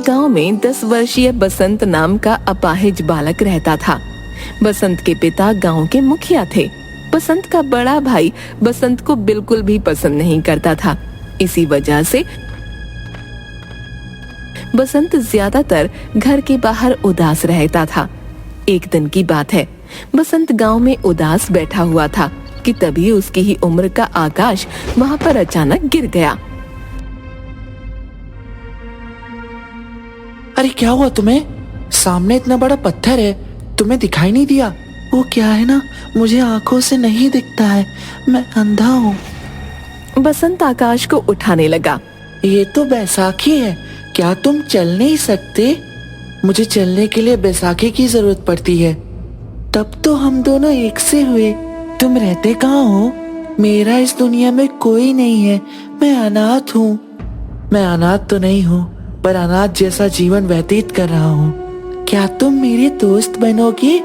एक गांव में 10 वर्षीय बसंत नाम का अपाहिज बालक रहता था। बसंत के पिता गांव के मुखिया थे। बसंत का बड़ा भाई बसंत को बिल्कुल भी पसंद नहीं करता था। इसी वजह से बसंत ज्यादातर घर के बाहर उदास रहता था। एक दिन की बात है, बसंत गांव में उदास बैठा हुआ था कि तभी उसकी ही उम्र का आकाश वहां पर अचानक गिर गया। अरे क्या हुआ तुम्हें? सामने इतना बड़ा पत्थर है, तुम्हें दिखाई नहीं दिया? वो क्या है ना, मुझे आंखों से नहीं दिखता है, मैं अंधा हूँ। बसंत आकाश को उठाने लगा। ये तो बैसाखी है, क्या तुम चल नहीं सकते? मुझे चलने के लिए बैसाखी की जरूरत पड़ती है। तब तो हम दोनों एक से हुए। तुम रहते कहाँ हो? मेरा इस दुनिया में कोई नहीं है, मैं अनाथ हूँ। मैं अनाथ तो नहीं हूँ, पर अनाथ जैसा जीवन व्यतीत कर रहा हूँ। क्या तुम मेरे दोस्त बनोगी?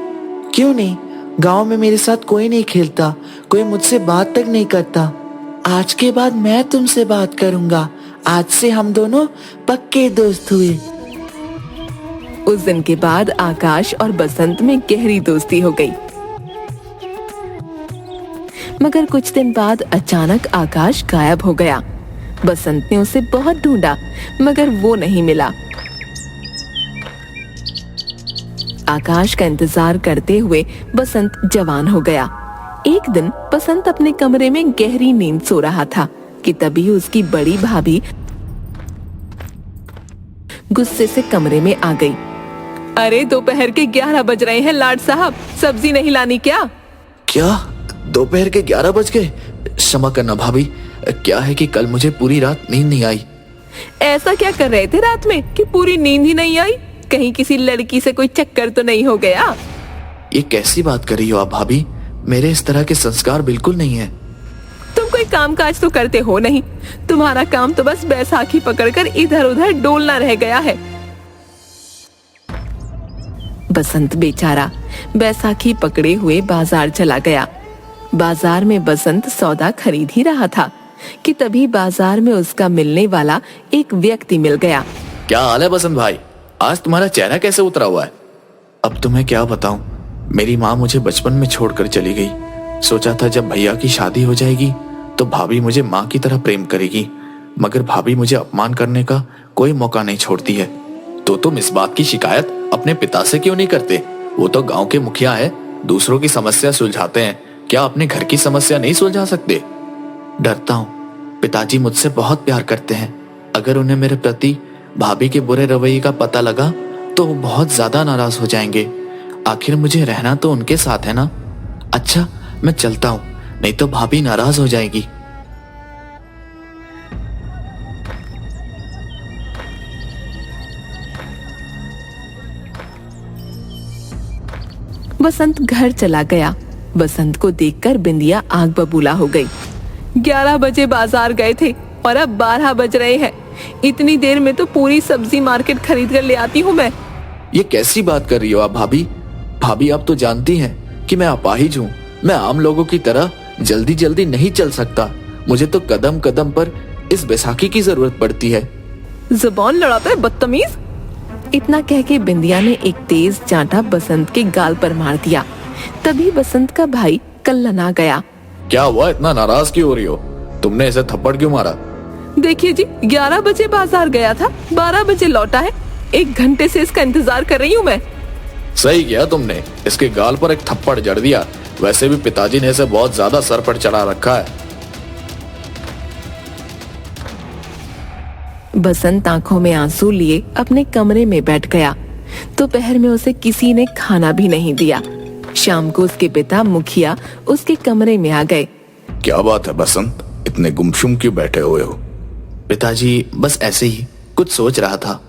क्यों नहीं, गांव में मेरे साथ कोई नहीं खेलता, कोई मुझसे बात तक नहीं करता। आज के बाद मैं तुमसे बात करूंगा। आज से हम दोनों पक्के दोस्त हुए। उस दिन के बाद आकाश और बसंत में गहरी दोस्ती हो गई। मगर कुछ दिन बाद अचानक आकाश गायब हो गया। बसंत ने उसे बहुत ढूंढा, मगर वो नहीं मिला। आकाश का इंतजार करते हुए बसंत जवान हो गया। एक दिन बसंत अपने कमरे में गहरी नींद सो रहा था कि तभी उसकी बड़ी भाभी गुस्से से कमरे में आ गई। अरे दोपहर के 11 बज रहे हैं लाड साहब, सब्जी नहीं लानी क्या? क्या दोपहर के 11 बज गए? क्षमा करना भाभी, क्या है कि कल मुझे पूरी रात नींद नहीं आई। ऐसा क्या कर रहे थे रात में कि पूरी नींद ही नहीं आई? कहीं किसी लड़की से कोई चक्कर तो नहीं हो गया? ये कैसी बात कर रही हो आप भाभी? मेरे इस तरह के संस्कार बिल्कुल नहीं है। तुम कोई काम काज तो करते हो नहीं, तुम्हारा काम तो बस बैसाखी पकड़कर इधर उधर डोलना रह गया है। बसंत बेचारा बैसाखी पकड़े हुए बाजार चला गया। बाजार में बसंत सौदा खरीद ही रहा था कि तभी बाजार में उसका मिलने वाला एक व्यक्ति मिल गया। क्या हाल है बसंत भाई? आज तुम्हारा चेहरा कैसे उतरा हुआ है? अब तुम्हें क्या बताऊं, मेरी माँ मुझे बचपन में छोड़कर चली गई। सोचा था जब भैया की शादी हो जाएगी तो भाभी मुझे माँ की तरह प्रेम करेगी, मगर भाभी मुझे अपमान करने का कोई मौका नहीं छोड़ती है। तो तुम इस बात की शिकायत अपने पिता से क्यों नहीं करते? वो तो गांव के मुखिया है, दूसरों की समस्या सुलझाते हैं, क्या अपने घर की समस्या नहीं सुलझा सकते? डरता हूँ, पिताजी मुझसे बहुत प्यार करते हैं। अगर उन्हें मेरे प्रति भाभी के बुरे रवैये का पता लगा तो वो बहुत ज्यादा नाराज हो जाएंगे। आखिर मुझे रहना तो उनके साथ है ना। अच्छा मैं चलता हूँ, नहीं तो भाभी नाराज हो जाएगी। बसंत घर चला गया। बसंत को देखकर बिंदिया आग बबूला हो गई। 11 बजे बाजार गए थे और अब 12 बज रहे हैं। इतनी देर में तो पूरी सब्जी मार्केट खरीद कर ले आती हूँ मैं। ये कैसी बात कर रही हो आप भाभी? भाभी आप तो जानती हैं कि मैं अपाहिज हूँ। मैं आम लोगों की तरह जल्दी जल्दी नहीं चल सकता। मुझे तो कदम कदम पर इस बैसाखी की जरूरत पड़ती है। जुबान लड़ाता है बदतमीज। इतना कह के बिंदिया ने एक तेज चांटा बसंत के गाल पर मार दिया। तभी बसंत का भाई कल्लना गया। क्या हुआ, इतना नाराज क्यों हो रही हो? तुमने ऐसे थप्पड़ क्यों मारा? देखिए जी, 11 बजे बाजार गया था, 12 बजे लौटा है। 1 घंटे से इसका इंतजार कर रही हूँ मैं। सही किया तुमने, इसके गाल पर एक थप्पड़ जड़ दिया। वैसे भी पिताजी ने इसे बहुत ज्यादा सर पर चढ़ा रखा है। बसंत आंखों में आंसू लिए अपने कमरे में बैठ गया। दोपहर में उसे किसी ने खाना भी नहीं दिया। शाम को उसके पिता मुखिया उसके कमरे में आ गए। क्या बात है बसंत, इतने गुमसुम क्यों बैठे हुए हो? पिताजी बस ऐसे ही कुछ सोच रहा था।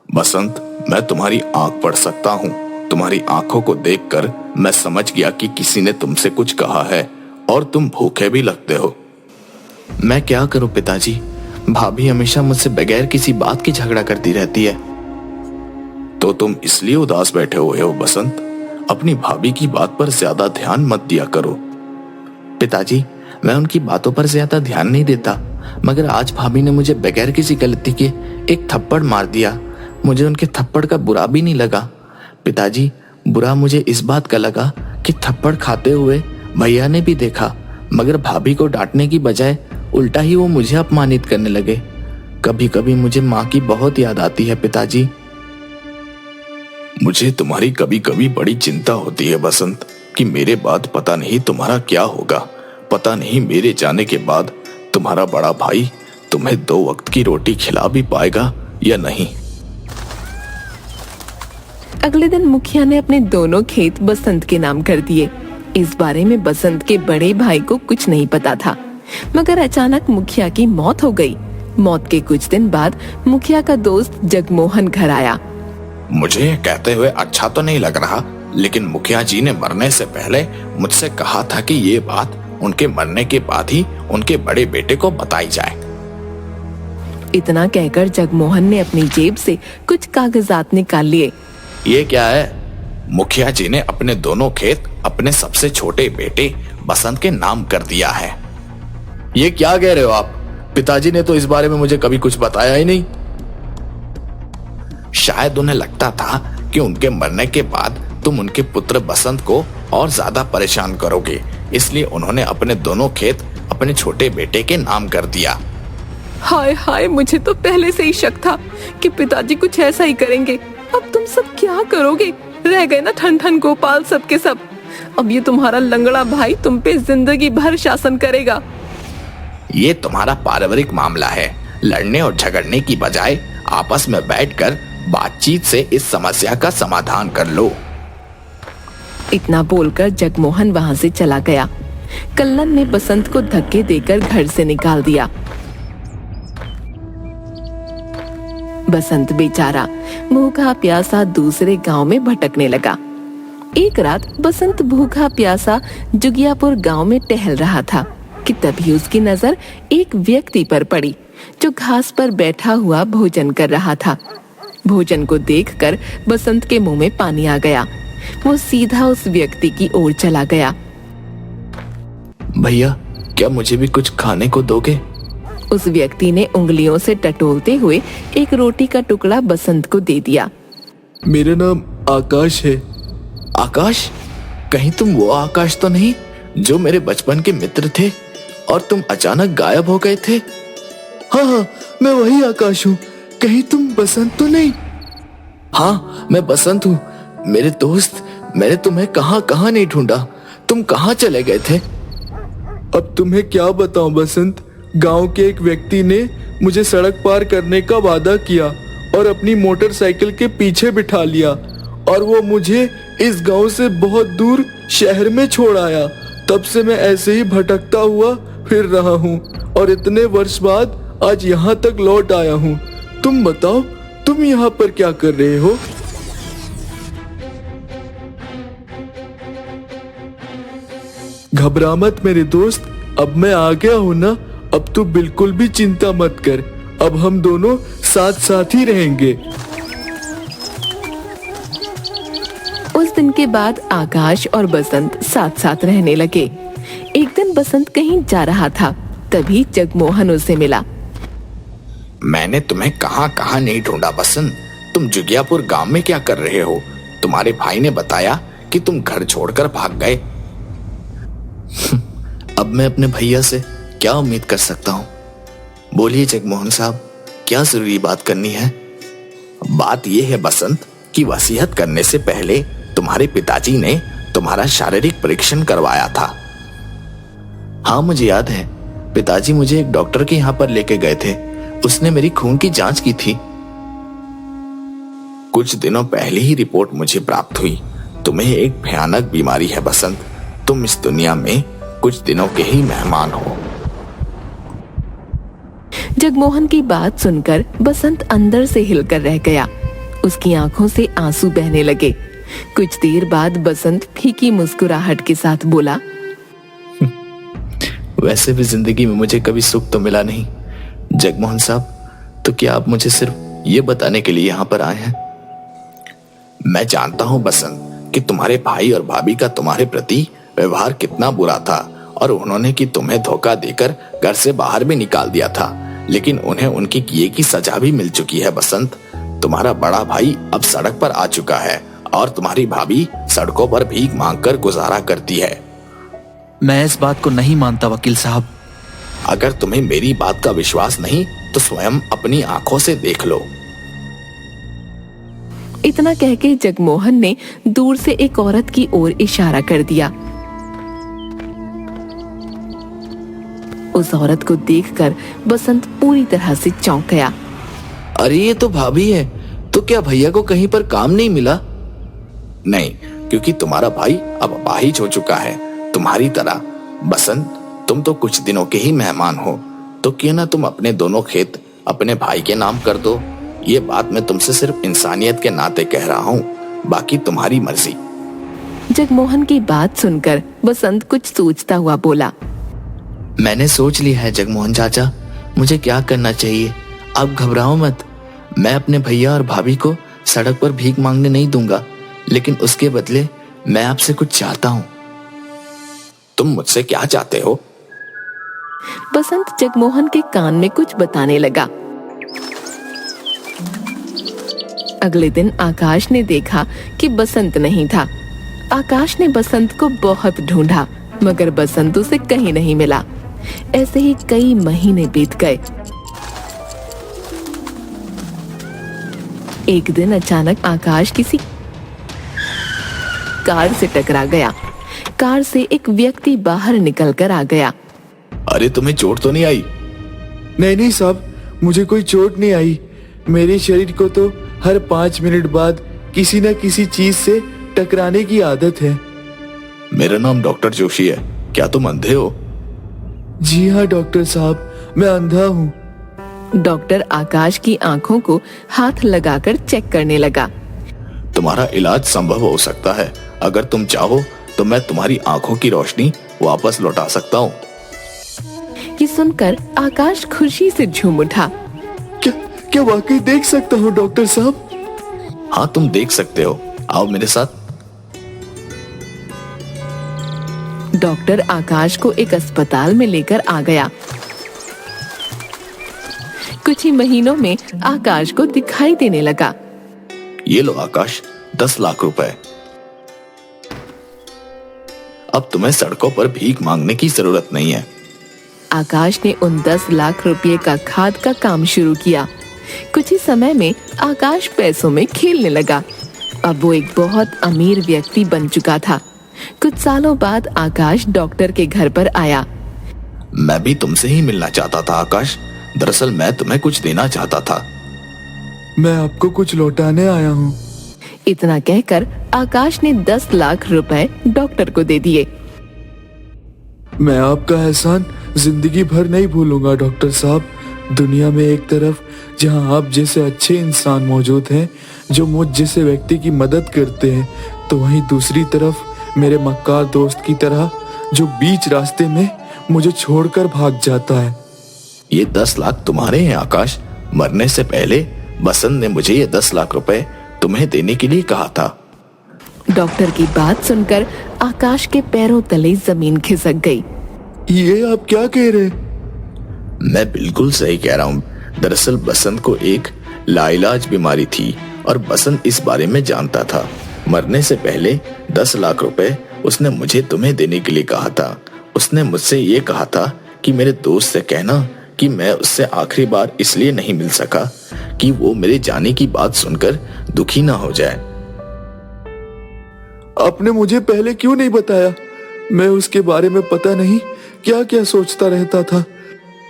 बसंत, मैं तुम्हारी आंख पढ़ सकता हूँ। तुम्हारी आंखों को देखकर मैं समझ गया कि किसी ने तुमसे कुछ कहा है और तुम भूखे भी लगते हो। मैं क्या करूं पिताजी, भाभी हमेशा मुझसे बगैर किसी बात की झगड़ा करती रहती है। तो तुम इसलिए उदास बैठे हुए हो बसंत? अपनी भाभी की बात पर ज्यादा ध्यान मत दिया करो। पिताजी, मैं उनकी बातों पर ज्यादा ध्यान नहीं देता, मगर आज भाभी ने मुझे बगैर किसी गलती के एक थप्पड़ मार दिया मुझे उनके थप्पड़ का बुरा भी नहीं लगा। पिताजी, बुरा मुझे इस बात का लगा कि थप्पड़ खाते हुए भैया ने भी देखा, मगर भाभी को डांटने की बजाय उल्टा ही वो मुझे अपमानित करने लगे। कभी कभी मुझे माँ की बहुत याद आती है पिताजी। मुझे तुम्हारी कभी कभी बड़ी चिंता होती है बसंत, कि मेरे बाद पता नहीं तुम्हारा क्या होगा। पता नहीं मेरे जाने के बाद तुम्हारा बड़ा भाई तुम्हें 2 वक्त की रोटी खिला भी पाएगा या नहीं। अगले दिन मुखिया ने अपने दोनों खेत बसंत के नाम कर दिए। इस बारे में बसंत के बड़े भाई को कुछ नहीं पता था, मगर अचानक मुखिया की मौत हो गई। मौत के कुछ दिन बाद मुखिया का दोस्त जगमोहन घर आया। मुझे ये कहते हुए अच्छा तो नहीं लग रहा, लेकिन मुखिया जी ने मरने से पहले मुझसे कहा था कि ये बात उनके मरने के बाद ही उनके बड़े बेटे को बताई जाए। इतना कहकर जगमोहन ने अपनी जेब से कुछ कागजात निकाल लिए। ये क्या है? मुखिया जी ने अपने दोनों खेत अपने सबसे छोटे बेटे बसंत के नाम कर दिया है। ये क्या कह रहे हो आप? पिताजी ने तो इस बारे में मुझे कभी कुछ बताया ही नहीं। शायद उन्हें लगता था कि उनके मरने के बाद तुम उनके पुत्र बसंत को और ज्यादा परेशान करोगे, इसलिए उन्होंने अपने दोनों खेत अपने छोटे बेटे के नाम कर दिया। हाय हाय, मुझे तो पहले से ही शक था कि पिताजी कुछ ऐसा ही करेंगे। अब तुम सब क्या करोगे? रह गए ना ठन ठन गोपाल सब के सब। अब ये तुम्हारा लंगड़ा भाई तुम पे जिंदगी भर शासन करेगा। ये तुम्हारा पारिवारिक मामला है। लड़ने और झगड़ने की बजाय आपस में बैठकर बातचीत से इस समस्या का समाधान कर लो। इतना बोलकर जगमोहन वहां से चला गया। कल्लन ने बसंत को धक्के देकर घर से निकाल दिया। बसंत बेचारा भूखा प्यासा दूसरे गांव में भटकने लगा। एक रात बसंत भूखा प्यासा जुगियापुर गांव में टहल रहा था कि तभी उसकी नजर एक व्यक्ति पर पड़ी जो घास पर बैठा हुआ भोजन कर रहा था। भोजन को देखकर बसंत के मुंह में पानी आ गया। वो सीधा उस व्यक्ति की ओर चला गया। भैया, क्या मुझे भी कुछ खाने को दोगे? उस व्यक्ति ने उंगलियों से टटोलते हुए एक रोटी का टुकड़ा बसंत को दे दिया। मेरा नाम आकाश है। आकाश? कहीं तुम वो आकाश तो नहीं जो मेरे बचपन के मित्र थे और तुम अचानक गायब हो गए थे? हाँ, मैं वही आकाश हूँ। कहीं तुम बसंत तो नहीं? हाँ, मैं बसंत हूँ। मेरे दोस्त, मैंने तुम्हें कहाँ कहाँ नहीं ढूंढा। तुम कहाँ चले गए थे? अब तुम्हें क्या बताऊं बसंत, गांव के एक व्यक्ति ने मुझे सड़क पार करने का वादा किया और अपनी मोटरसाइकिल के पीछे बिठा लिया और वो मुझे इस गांव से बहुत दूर शहर में छोड़ आया। तब से मैं ऐसे ही भटकता हुआ फिर रहा हूँ और इतने वर्ष बाद आज यहाँ तक लौट आया हूँ। तुम बताओ, तुम यहाँ पर क्या कर रहे हो? घबरा मत मेरे दोस्त, अब मैं आ गया हूँ ना। अब तू बिल्कुल भी चिंता मत कर। अब हम दोनों साथ साथ ही रहेंगे। उस दिन के बाद आकाश और बसंत साथ साथ रहने लगे। एक दिन बसंत कहीं जा रहा था, तभी जगमोहन उसे मिला। मैंने तुम्हें कहाँ कहाँ नहीं ढूंढा बसंत। तुम जुगियापुर गांव में क्या कर रहे हो? तुम्हारे भाई ने बताया कि तुम घर छोड़कर भाग गए। अब मैं अपने भैया से क्या उम्मीद कर सकता हूँ? बोलिए जगमोहन साहब, क्या जरूरी बात करनी है? बात यह है बसंत कि वसीयत करने से पहले तुम्हारे पिताजी ने तुम्हारा शारीरिक परीक्षण करवाया था। हाँ, मुझे याद है। पिताजी मुझे एक डॉक्टर के यहाँ पर लेके गए थे। उसने मेरी खून की जांच की थी। कुछ दिनों पहले ही रिपोर्ट मुझे प्राप्त हुई। तुम्हें एक भयानक बीमारी है बसंत। तुम इस दुनिया में कुछ दिनों के ही मेहमान हो। जगमोहन की बात सुनकर बसंत अंदर से हिलकर रह गया। उसकी आंखों से आंसू बहने लगे। कुछ देर बाद बसंत फीकी मुस्कुराहट के साथ बोला, वैसे भी जिंदगी में मुझे कभी सुख तो मिला नहीं जगमोहन साहब, तो क्या आप मुझे सिर्फ ये बताने के लिए यहाँ पर आए हैं? मैं जानता हूँ बसंत कि तुम्हारे भाई और भाभी का तुम्हारे प्रति व्यवहार कितना बुरा था और उन्होंने कि तुम्हें धोखा देकर घर से बाहर भी निकाल दिया था, लेकिन उन्हें उनके किए की सजा भी मिल चुकी है बसंत। तुम्हारा बड़ा भाई अब सड़क पर आ चुका है और तुम्हारी भाभी सड़कों पर भीख मांगकर गुजारा करती है। मैं इस बात को नहीं मानता वकील साहब। अगर तुम्हें मेरी बात का विश्वास नहीं तो स्वयं अपनी आंखों से देख लो। इतना कह के जगमोहन ने दूर से एक औरत की ओर इशारा कर दिया। उस औरत को देखकर बसंत पूरी तरह से चौंक गया। अरे ये तो भाभी है। तो क्या भैया को कहीं पर काम नहीं मिला? नहीं, क्योंकि तुम्हारा भाई अब अपाहिज हो चुका है तुम्हारी तरह। बसंत, तुम तो कुछ दिनों के ही मेहमान हो, तो क्यों ना तुम अपने दोनों खेत अपने भाई के नाम कर दो। ये बात मैं तुमसे सिर्फ इंसानियत के नाते कह रहा हूँ, बाकी तुम्हारी मर्जी। जगमोहन की बात सुनकर बसंत कुछ सोचता हुआ बोला। मैंने सोच लिया है जगमोहन चाचा, मुझे क्या करना चाहिए। आप घबराओ मत। मैं अपने भैया और भाभी को सड़क पर भीख मांगने नहीं दूंगा, लेकिन उसके बदले मैं आपसे कुछ चाहता हूँ। तुम मुझसे क्या चाहते हो? बसंत जगमोहन के कान में कुछ बताने लगा। अगले दिन आकाश ने देखा कि बसंत नहीं था। आकाश ने बसंत को बहुत ढूंढा, मगर बसंत उसे कहीं नहीं मिला। ऐसे ही कई महीने बीत गए। एक दिन अचानक आकाश किसी कार से टकरा गया। कार से एक व्यक्ति बाहर निकलकर आ गया। अरे तुम्हें चोट तो नहीं आई? नहीं साहब, मुझे कोई चोट नहीं आई। मेरे शरीर को तो हर 5 मिनट बाद किसी न किसी चीज से टकराने की आदत है। मेरा नाम डॉक्टर जोशी है। क्या तुम अंधे हो? जी हाँ डॉक्टर साहब, मैं अंधा हूँ। डॉक्टर आकाश की आंखों को हाथ लगाकर चेक करने लगा। तुम्हारा इलाज संभव हो सकता है। अगर तुम चाहो तो मैं तुम्हारी आंखों की रोशनी वापस लौटा सकता हूँ। ये सुनकर आकाश खुशी से झूम उठा। क्या वाकई देख सकता हूँ डॉक्टर साहब? हाँ, तुम देख सकते हो। आओ मेरे साथ। डॉक्टर आकाश को एक अस्पताल में लेकर आ गया। कुछ ही महीनों में आकाश को दिखाई देने लगा। ये लो आकाश, 10 लाख रुपए। अब तुम्हें सड़कों पर भीख मांगने की जरूरत नहीं है। आकाश ने उन 10 लाख रुपए का खाद का काम शुरू किया। कुछ ही समय में आकाश पैसों में खेलने लगा। अब वो एक बहुत अमीर व्यक्ति बन चुका था। कुछ सालों बाद आकाश डॉक्टर के घर पर आया। मैं भी तुमसे ही मिलना चाहता था आकाश। दरअसल मैं तुम्हें कुछ देना चाहता था। मैं आपको कुछ लौटाने आया हूँ। इतना कहकर आकाश ने 10 लाख रुपए डॉक्टर को दे दिए। मैं आपका एहसान जिंदगी भर नहीं भूलूंगा डॉक्टर साहब। दुनिया में एक तरफ जहां आप जैसे अच्छे इंसान मौजूद हैं जो मुझ जैसे व्यक्ति की मदद करते हैं, तो वहीं दूसरी तरफ मेरे मक्कार दोस्त की तरह जो बीच रास्ते में मुझे छोड़कर भाग जाता है। ये 10 लाख तुम्हारे हैं आकाश। मरने से पहले बसंत ने मुझे ये 10 लाख रुपए तुम्हें देने के लिए कहा था। डॉक्टर की बात सुनकर आकाश के पैरों तले जमीन खिसक गई। ये आप क्या कह रहे हैं? मैं बिल्कुल सही कह रहा हूँ। दरअसल बसंत को एक लाइलाज बीमारी थी और बसंत इस बारे में जानता था। मरने से पहले 10 लाख रुपए उसने मुझे तुम्हें देने के लिए कहा था। उसने मुझसे ये कहा था कि मेरे दोस्त से कहना कि मैं उससे आखिरी बार इसलिए नहीं मिल सका कि वो मेरे जाने की बात सुनकर दुखी ना हो जाए। आपने मुझे पहले क्यों नहीं बताया? मैं उसके बारे में पता नहीं क्या क्या सोचता रहता था,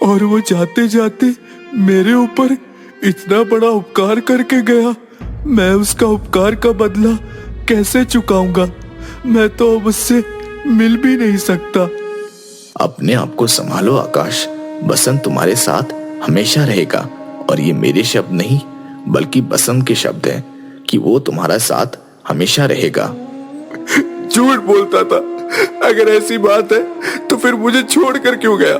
और वो जाते जाते मेरे ऊपर इतना बड़ा उपकार करके गया। मैं उसका उपकार का बदला कैसे चुकाऊंगा? मैं तो अब उससे मिल भी नहीं सकता। अपने आप को संभालो आकाश। बसंत तुम्हारे साथ हमेशा रहेगा, और ये मेरे शब्द नहीं बल्कि बसंत के शब्द हैं कि वो तुम्हारा साथ हमेशा रहेगा। झूठ बोलता था। अगर ऐसी बात है तो फिर मुझे छोड़कर क्यों गया?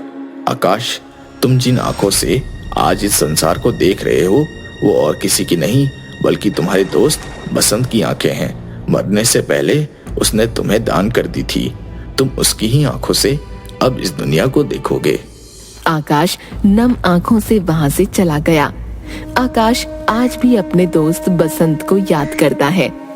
आकाश, तुम जिन आंखों से आज इस संसार को देख रहे हो वो और किसी की नहीं बल्कि तुम्हारे दोस्त बसंत की आंखें हैं। मरने से पहले उसने तुम्हें दान कर दी थी। तुम उसकी ही आंखों से अब इस दुनिया को देखोगे। आकाश नम आंखों से वहां से चला गया। आकाश आज भी अपने दोस्त बसंत को याद करता है।